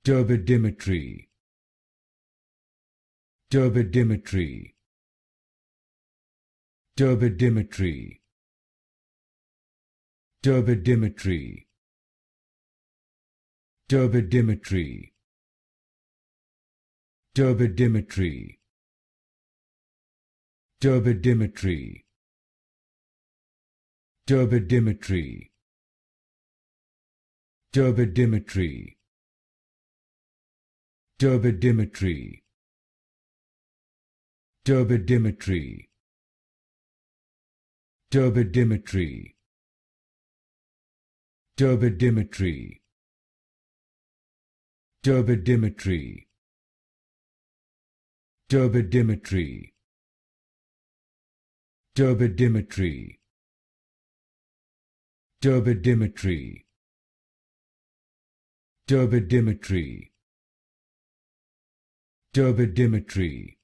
Turbidimetry. Turbidimetry. Turbidimetry. Turbidimetry. Turbidimetry. Turbidimetry. Turbidimetry. Turbidimetry. Turbidimetry. Turbidimetry. Turbidimetry. Turbidimetry. Turbidimetry. Turbidimetry. Turbidimetry. Turbidimetry. Turbidimetry. Turbidimetry. Turbidimetry.